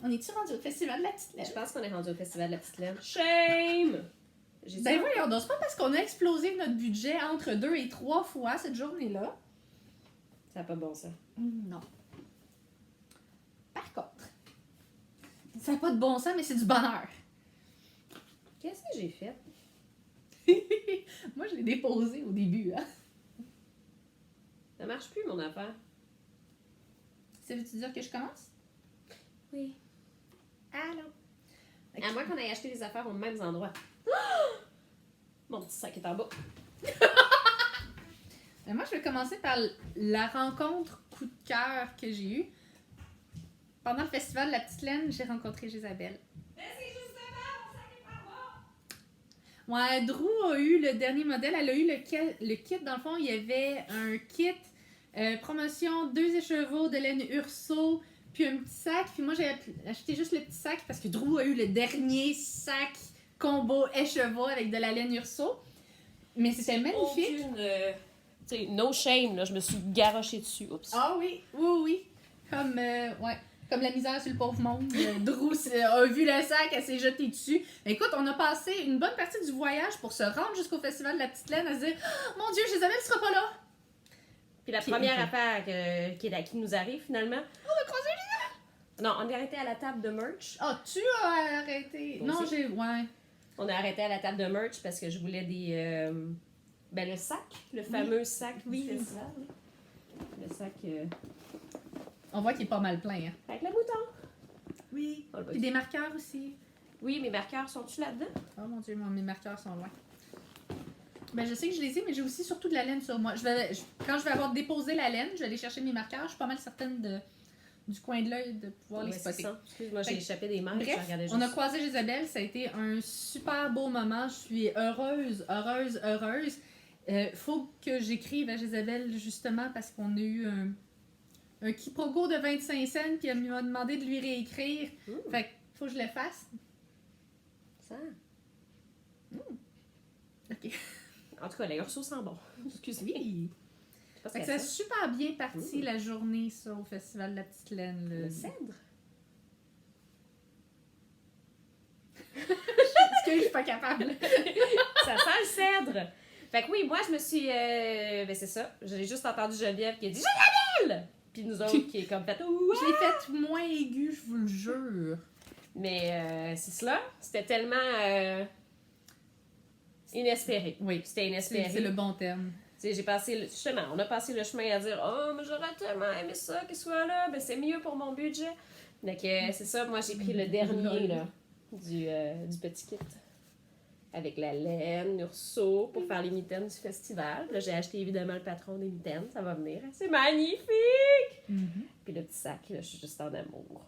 On est-tu rendu au Festival de la Petite Laine? Je pense qu'on est rendu au Festival de la Petite Laine. Shame! Ben voyons donc, c'est pas parce qu'on a explosé notre budget entre 2 et 3 fois cette journée-là. Ça n'a pas bon sens. Non. Par contre, ça n'a pas de bon sens, mais c'est du bonheur. Qu'est-ce que j'ai fait? Moi, je l'ai déposé au début. Hein? Ça marche plus, mon affaire. Ça veut-tu dire que je commence? Oui. Allô? Okay. À moins qu'on ait acheté les affaires aux mêmes endroits. Mon petit sac est en bas. Moi, je vais commencer par la rencontre coup de cœur que j'ai eue. Pendant le festival de la Petite Laine, j'ai rencontré Isabelle. Ouais, Drew a eu le dernier modèle. Elle a eu le kit. Dans le fond, il y avait un kit promotion 2 écheveaux de laine Urso, puis un petit sac. Puis moi, j'ai acheté juste le petit sac parce que Drew a eu le dernier sac combo écheveau avec de la laine Urso. Mais c'était magnifique. No shame, là. Je me suis garochée dessus. Oups. Ah oui, oui. Comme la misère sur le pauvre monde. Drew a vu le sac, elle s'est jetée dessus. Écoute, on a passé une bonne partie du voyage pour se rendre jusqu'au Festival de la Petite Laine à se dire « Mon Dieu, Isabelle sera pas là! » Puis la première affaire qui nous arrive, finalement... On a croisé Isabelle! Non, on est arrêté à la table de merch. Ah, tu as arrêté? Non, ouais. On a arrêté à la table de merch parce que je voulais des... le sac, le fameux sac du festival. Le sac... On voit qu'il est pas mal plein. Hein. Avec le bouton. Oui. Puis des marqueurs aussi. Oui, mes marqueurs sont-tu là-dedans? Oh mon Dieu, mes marqueurs sont loin. Ben, je sais que je les ai, mais j'ai aussi surtout de la laine sur moi. Quand je vais avoir déposé la laine, je vais aller chercher mes marqueurs. Je suis pas mal certaine du coin de l'œil de pouvoir les spotter. Excuse-moi, j'ai échappé des mains. Bref, on a croisé Isabelle. Ça a été un super beau moment. Je suis heureuse. Faut que j'écrive à Isabelle justement parce qu'on a eu un quiproquo de 25 cents puis elle m'a demandé de lui réécrire. Fait que faut que je le fasse. Ça? OK. En tout cas, les ursos sont bons. Excuse-moi. Oui. Fait que ça a super bien parti la journée, ça, au Festival de la Petite Laine. Le cèdre? Est-ce que je suis pas capable? Ça sent le cèdre! Fait que oui, moi, je me suis... c'est ça. J'ai juste entendu Geneviève qui a dit « Isabelle! » Puis nous autres qui est comme fait « Ouah! » Je l'ai fait moins aigu, je vous le jure. Mais c'est cela. C'était tellement inespéré. Oui. C'était inespéré. C'est le bon terme. Tu sais, justement, on a passé le chemin à dire « Oh, mais j'aurais tellement aimé ça qu'il soit là. Ben, c'est mieux pour mon budget. » Donc, c'est ça. Moi, j'ai pris le dernier là, du petit kit. Avec la laine, Urso, pour faire les mitaines du festival. Là, j'ai acheté évidemment le patron des mitaines. Ça va venir. C'est magnifique! Puis le petit sac, là, je suis juste en amour.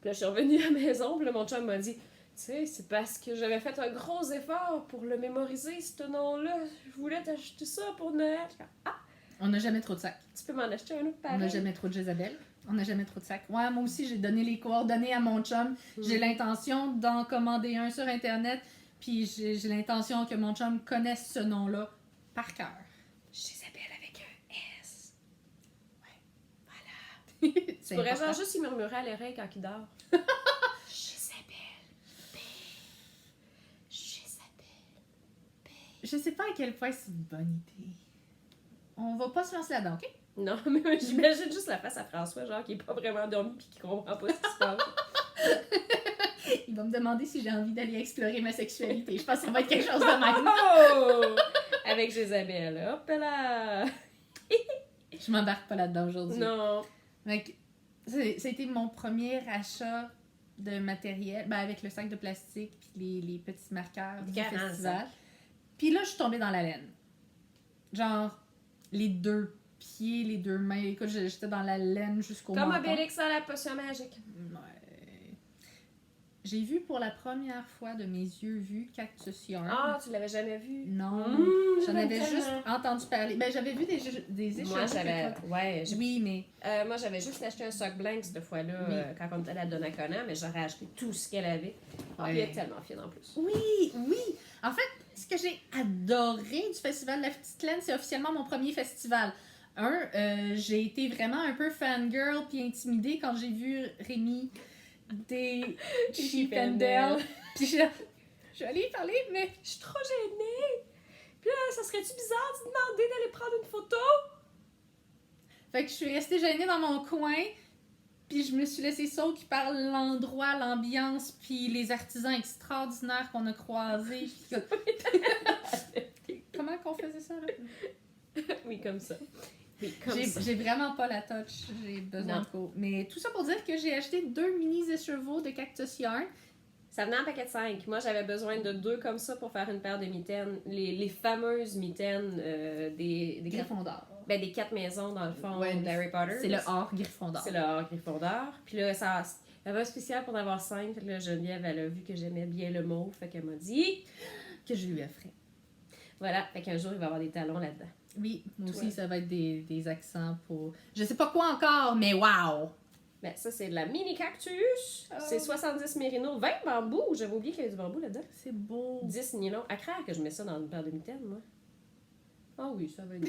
Puis là, je suis revenue à la maison. Puis là, mon chum m'a dit... Tu sais, c'est parce que j'avais fait un gros effort pour le mémoriser, ce nom-là. Je voulais t'acheter ça pour Noël. Ah! On n'a jamais trop de sacs. Tu peux m'en acheter un autre pareil. On n'a jamais trop de Jezabel. On n'a jamais trop de sacs. Ouais, moi aussi, j'ai donné les coordonnées à mon chum. J'ai l'intention d'en commander un sur Internet. Puis j'ai l'intention que mon chum connaisse ce nom-là par cœur. Jezabel avec un S. Ouais, voilà. Tu pourrais genre juste y murmurer à l'oreille quand il dort. Je sais pas à quel point c'est une bonne idée. On va pas se lancer là-dedans, OK? Non, mais j'imagine juste la face à François, genre qui est pas vraiment dormi pis qui comprend pas ce qui se passe. Il va me demander si j'ai envie d'aller explorer ma sexualité. Je pense que ça va être quelque chose de même. Oh! Avec Jezabel, hop là! Je m'embarque pas là-dedans aujourd'hui. Non. Donc, ça a été mon premier achat de matériel, avec le sac de plastique puis les petits marqueurs du festival. Puis là, je suis tombée dans la laine. Genre, les 2 pieds, les 2 mains. Écoute, j'étais dans la laine jusqu'au menton. Comme Obélix à la potion magique. Ouais. J'ai vu pour la première fois de mes yeux vus Cactus Yarn. Ah, tu l'avais jamais vu? Non. J'en avais juste entendu parler. Ben, j'avais vu des échanges. Moi, j'avais... Ouais. Oui, mais... moi, j'avais juste acheté un sock blank cette fois-là, quand on était à la Donnacona, mais j'aurais acheté tout ce qu'elle avait. Ouais. Puis elle est tellement fine en plus. Oui. En fait, ce que j'ai adoré du Festival de la Petite Laine, c'est officiellement mon premier festival. J'ai été vraiment un peu fangirl puis intimidée quand j'ai vu Rémi des Cheap Cheap and and Dale. Puis je vais aller y parler, mais Je suis trop gênée. Puis là, ça serait-tu bizarre de demander d'aller prendre une photo? fait que je suis restée gênée dans mon coin. Puis je me suis laissée sauter par l'endroit, l'ambiance, puis les artisans extraordinaires qu'on a croisés. Comment qu'on faisait ça, là? Oui, comme ça. Oui, comme ça. J'ai vraiment pas la touch. J'ai besoin Non. de cours. Mais tout ça pour dire que j'ai acheté 2 mini écheveaux de Cactus Yarn. Ça venait en paquet de 5. Moi, j'avais besoin de 2 comme ça pour faire une paire de mitaines. Les fameuses mitaines des Gryffondor. ben, des 4 maisons, dans le fond, Ouais, d'Harry Potter. C'est le or Gryffondor. C'est le or Gryffondor. Puis là, ça, il y avait un spécial pour en avoir 5. Fait que là, Geneviève, elle a vu que j'aimais bien le mauve. Fait qu'elle m'a dit Que je lui offrais. voilà, fait qu'un jour, il va y avoir des talons là-dedans. Oui, moi aussi, Ouais. ça va être des accents pour... Je sais pas quoi encore, mais wow! Ben, ça, c'est de la mini cactus. Oh. C'est 70 mérino, 20 bambous. J'avais oublié qu'il y avait du bambou là-dedans. C'est beau. 10 nylon. À craire que je mets ça dans une paire de mitaines, moi. Ah oui, ça va être.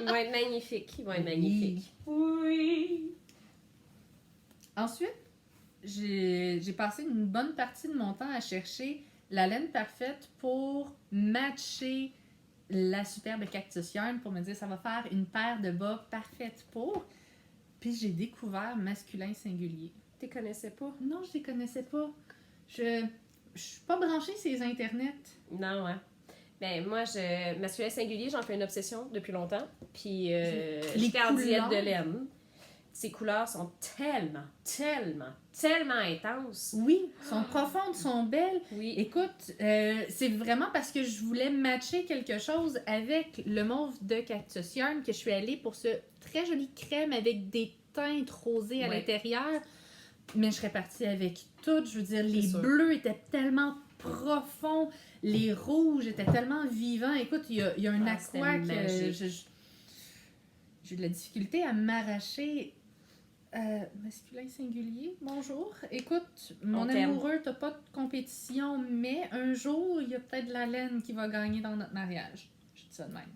Ils vont être magnifiques. Ils vont être magnifiques. Oui. Ensuite, j'ai passé une bonne partie de mon temps à chercher la laine parfaite pour matcher la superbe Cactus Yarn pour me dire ça va faire une paire de bas parfaite pour. Puis j'ai découvert masculin singulier. Tu les connaissais pas? Non, je les connaissais pas. Je suis pas branchée sur les internets. Non, hein. Ben, moi, masculin singulier, j'en fais une obsession depuis longtemps. Puis, Les j'étais en diète couleurs. de laine. Ces couleurs sont tellement, tellement, tellement intenses. Oui, sont profondes, sont belles. Oui. Écoute, c'est vraiment parce que je voulais matcher quelque chose avec le mauve de Cactus Yarn que je suis allée pour ce très joli crème avec des teintes rosées à Ouais. l'intérieur. Mais je serais partie avec tout. Je veux dire, les sûr. bleus étaient tellement profonds, les rouges étaient tellement vivants. Écoute, il y a un c'était aqua que magique. j'ai eu de la difficulté à m'arracher. Masculin singulier, bonjour. Écoute, mon t'aime. amoureux, t'as pas de compétition, mais un jour, il y a peut-être la laine qui va gagner dans notre mariage. Je dis ça de même.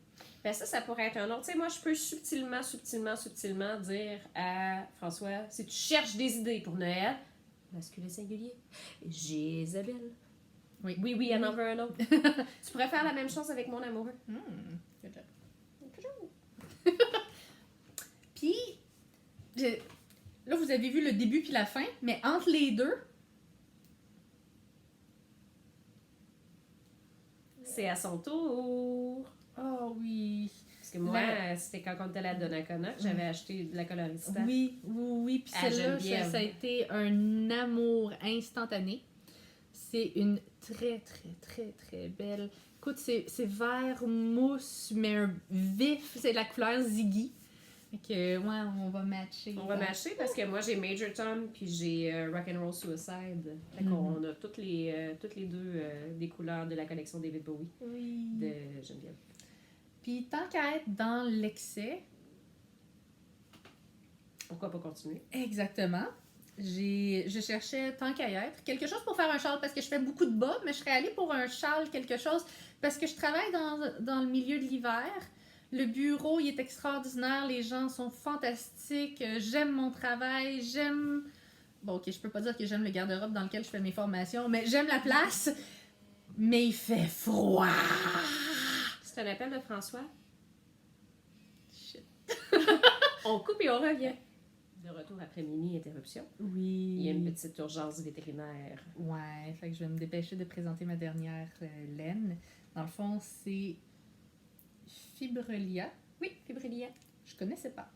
Ben ça pourrait être un autre. Tu sais, moi, je peux subtilement dire à François, si tu cherches des idées pour Noël, masculin singulier, j'ai Isabelle. Oui. Oui, elle en veut un autre. Tu pourrais faire la même chose avec mon amoureux. Good job. Puis, là, vous avez vu le début puis la fin, mais entre les deux, C'est à son tour. oh oui. Parce que moi, c'était quand on était à la Donnacona que j'avais acheté de la colorista. Oui. Puis À celle-là, Geneviève. ça a été un amour instantané. C'est une très belle. Écoute, c'est vert mousse, mais un vif. C'est la couleur Ziggy. Fait que, ouais, on va matcher. On va mâcher parce que moi, j'ai Major Tom puis j'ai Rock'n'Roll Suicide. Fait qu'on a toutes les deux des couleurs de la collection David Bowie Oui. de Geneviève. Puis tant qu'à être dans l'excès, Pourquoi pas continuer? exactement, je cherchais tant qu'à y être quelque chose pour faire un châle parce que je fais beaucoup de bas, mais je serais allée pour un châle, quelque chose parce que je travaille dans le milieu de l'hiver. Le bureau, il est extraordinaire, les gens sont fantastiques, j'aime mon travail, j'aime... Bon, ok, je peux pas dire que j'aime le garde-robe dans lequel je fais mes formations, mais j'aime la place, mais il fait froid. C'est un appel de François. Shit. On coupe et on revient. De retour après mini-interruption. Oui. Il y a une petite urgence vétérinaire. Ouais, fait que je vais me dépêcher de présenter ma dernière laine. Dans le fond, c'est Fibrelia. Oui, Fibrilia. Je connaissais pas.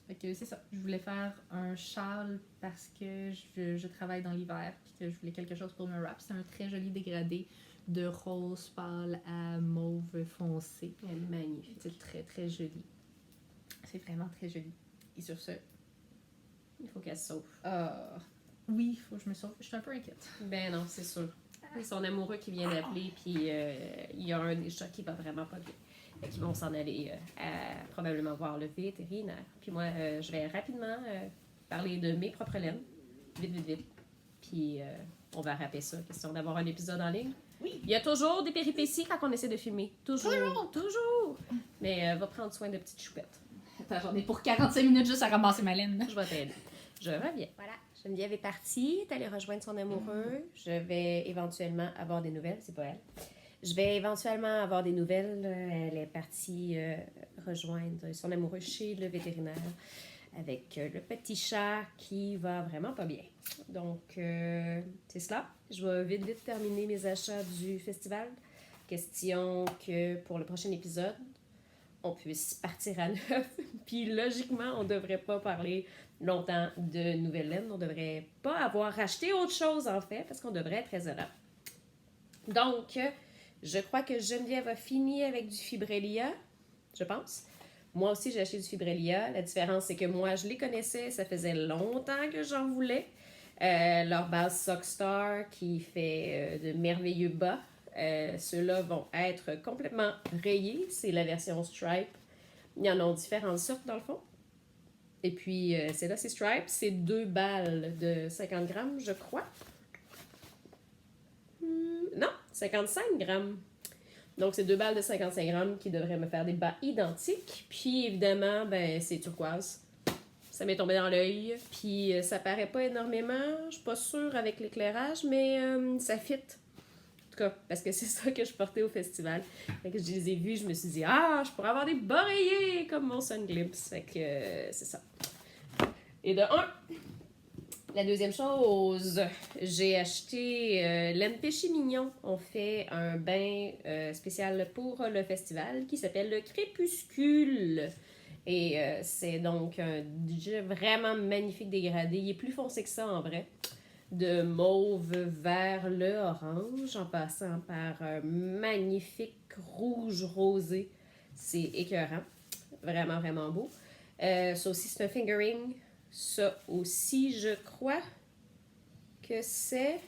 Fait que c'est ça. Je voulais faire un châle parce que je travaille dans l'hiver puis que je voulais quelque chose pour me wrap. C'est un très joli dégradé de rose pâle à mauve foncé. Elle est magnifique. C'est très joli. C'est vraiment très joli. Et sur ce, Il faut qu'elle se sauve. oui, il faut que je me sauve. Je suis un peu inquiète. Ben non, c'est sûr. C'est son amoureux qui vient d'appeler, puis il y a un des chats qui va vraiment pas bien. Fait qu'ils vont s'en aller probablement voir le vétérinaire. Puis moi, je vais rapidement parler de mes propres laines. Vite. Puis on va rappeler ça. Question d'avoir un épisode en ligne. Oui. Il y a toujours des péripéties quand on essaie de filmer. Toujours. Mais va prendre soin de petites choupettes. Attends, j'en ai pour 45 minutes juste à ramasser ma laine. Je vais t'aider. Je reviens. Voilà. Geneviève est partie, est allée rejoindre son amoureux. Je vais éventuellement avoir des nouvelles, c'est pas elle. Je vais éventuellement avoir des nouvelles. Elle est partie rejoindre son amoureux chez le vétérinaire avec le petit chat qui va vraiment pas bien. Donc, c'est cela. Je vais vite terminer mes achats du festival. Question que pour le prochain épisode, on puisse partir à neuf. Puis logiquement, on devrait pas parler longtemps de nouvelles laines. On devrait pas avoir racheté autre chose en fait, parce qu'on devrait être raisonnable. Donc, je crois que Geneviève a fini avec du Fibrelia, je pense. Moi aussi, j'ai acheté du Fibrelia. La différence, c'est que moi, je les connaissais. Ça faisait longtemps que j'en voulais. Leur base Sockstar qui fait de merveilleux bas. Ceux-là vont être complètement rayés. C'est la version Stripe. Il y en a différentes sortes dans le fond. Et puis, c'est là, c'est Stripe. C'est 2 balles de 50 grammes, je crois. Non, 55 grammes. Donc, c'est 2 balles de 55 grammes qui devraient me faire des bas identiques. Puis, évidemment, ben, c'est turquoise. Ça m'est tombé dans l'œil. Puis, ça paraît pas énormément. Je suis pas sûre avec l'éclairage, mais ça fit. En tout cas, parce que c'est ça que je portais au festival. Fait que je les ai vus, je me suis dit, je pourrais avoir des bas rayés comme mon Sun Glimpse. Fait que c'est ça. Et de un, la deuxième chose, j'ai acheté Laine Péché Mignon. On fait un bain spécial pour le festival qui s'appelle le Crépuscule. Et c'est donc un vraiment magnifique dégradé. Il est plus foncé que ça en vrai. De mauve vers le orange en passant par un magnifique rouge rosé. C'est écœurant. Vraiment, vraiment beau. Ça aussi, c'est un fingering. Ça aussi, je crois que c'est...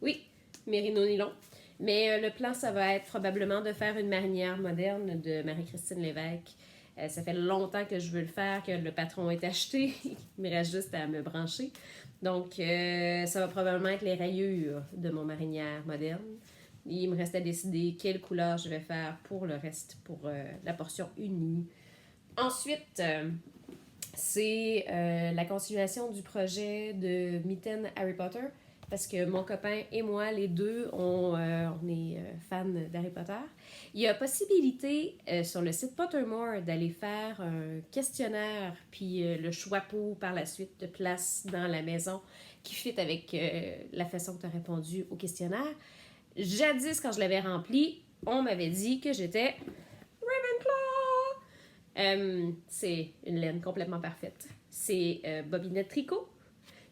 Oui, Mérino Nylon. Mais le plan, ça va être probablement de faire une marinière moderne de Marie-Christine Lévesque. Ça fait longtemps que je veux le faire, que le patron est acheté. Il me reste juste à me brancher. Donc, ça va probablement être les rayures de mon marinière moderne. Il me reste à décider quelle couleur je vais faire pour le reste, pour la portion unie. Ensuite... c'est la continuation du projet de mitaine Harry Potter parce que mon copain et moi, les deux, on est fans d'Harry Potter. Il y a possibilité sur le site Pottermore d'aller faire un questionnaire puis le choix pour par la suite de place dans la maison qui fit avec la façon que tu as répondu au questionnaire. Jadis, quand je l'avais rempli, on m'avait dit que j'étais c'est une laine complètement parfaite. C'est bobinette tricot.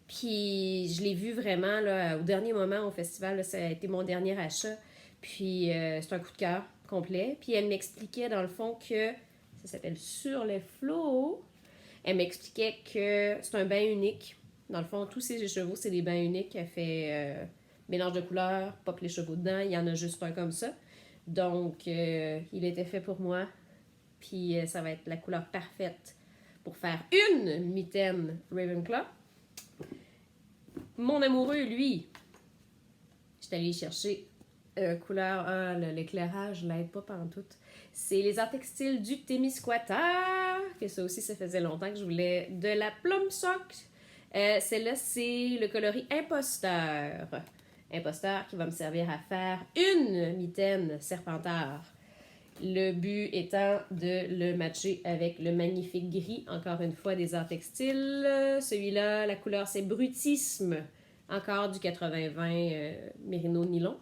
Puis je l'ai vu vraiment là, au dernier moment au festival. Là, ça a été mon dernier achat. Puis c'est un coup de cœur complet. Puis elle m'expliquait dans le fond que ça s'appelle Sur les flots. Elle m'expliquait que c'est un bain unique. Dans le fond, tous ces chevaux, c'est des bains uniques. Elle fait mélange de couleurs, pop les chevaux dedans. Il y en a juste un comme ça. Donc, il était fait pour moi. Puis ça va être la couleur parfaite pour faire une mitaine Ravenclaw. Mon amoureux, lui, j'étais allée chercher couleur... l'éclairage l'aide pas pantoute. C'est les arts textiles du Témiscouata. Que ça aussi, ça faisait longtemps que je voulais de la Plum Sock. Celle-là, c'est le coloris Imposteur. Imposteur qui va me servir à faire une mitaine Serpentard. Le but étant de le matcher avec le magnifique gris, encore une fois, des arts textiles. Celui-là, la couleur, c'est Brutisme, encore du 80-20 Mérino Nylon.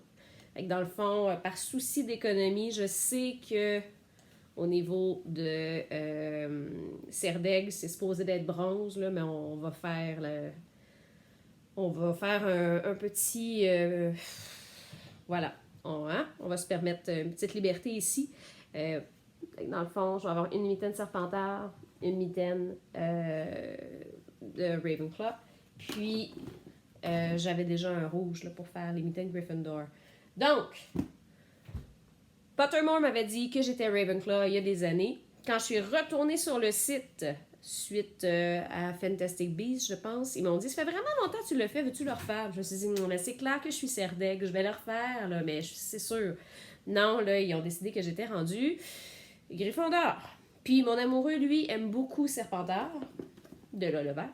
Dans le fond, par souci d'économie, je sais que au niveau de Cerdaigle, c'est supposé d'être bronze, là, mais on va faire un petit... voilà. On va se permettre une petite liberté ici. Dans le fond, je vais avoir une mitaine Serpentard, une mitaine de Ravenclaw. Puis, j'avais déjà un rouge là, pour faire les mitaines Gryffindor. Donc, Pottermore m'avait dit que j'étais Ravenclaw il y a des années. Quand je suis retournée sur le site, suite à Fantastic Beasts, je pense, ils m'ont dit « Ça fait vraiment longtemps que tu le fais, veux-tu le refaire? » Je me suis dit « C'est clair que je suis Cerdaigle, je vais le refaire, là, mais c'est sûr. » Non, là, ils ont décidé que j'étais rendue Gryffondor. Puis mon amoureux, lui, aime beaucoup Serpentard, de là le vert.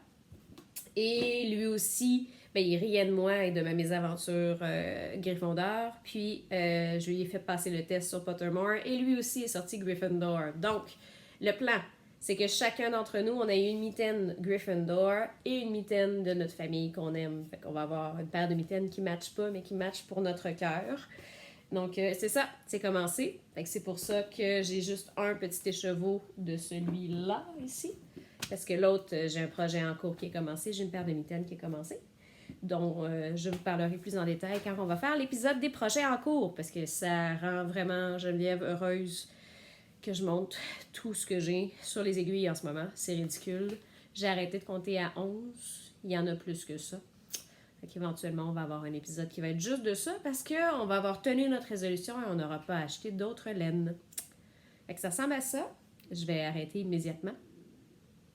Et lui aussi, ben, il riait de moi et de ma mésaventure Gryffondor. Puis, je lui ai fait passer le test sur Pottermore et lui aussi est sorti Gryffondor. Donc, le plan, c'est que chacun d'entre nous, on a une mitaine Gryffondor et une mitaine de notre famille qu'on aime. Fait qu'on va avoir une paire de mitaines qui ne matchent pas, mais qui matchent pour notre cœur. Donc, c'est ça, c'est commencé. Fait que c'est pour ça que j'ai juste un petit écheveau de celui-là, ici. Parce que l'autre, j'ai un projet en cours qui est commencé. J'ai une paire de mitaines qui est commencée. dont je vous parlerai plus en détail quand on va faire l'épisode des projets en cours, parce que ça rend vraiment Geneviève heureuse que je monte tout ce que j'ai sur les aiguilles en ce moment. C'est ridicule. J'ai arrêté de compter à 11. Il y en a plus que ça. Fait qu'éventuellement, on va avoir un épisode qui va être juste de ça parce qu'on va avoir tenu notre résolution et on n'aura pas acheté d'autres laines. Fait que ça ressemble à ça. Je vais arrêter immédiatement.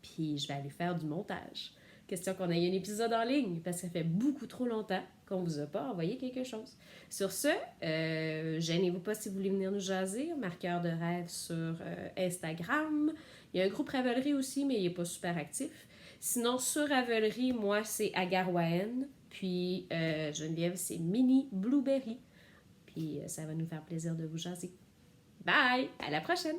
Puis je vais aller faire du montage. Question qu'on ait un épisode en ligne parce que ça fait beaucoup trop longtemps qu'on vous a pas envoyé quelque chose. Sur ce, gênez-vous pas si vous voulez venir nous jaser. Marqueur de rêve sur Instagram. Il y a un groupe Ravelry aussi, mais il n'est pas super actif. Sinon, sur Ravelry, moi, c'est Agarwaen. Puis Geneviève, c'est Mini Blueberry. Puis ça va nous faire plaisir de vous jaser. Bye! À la prochaine!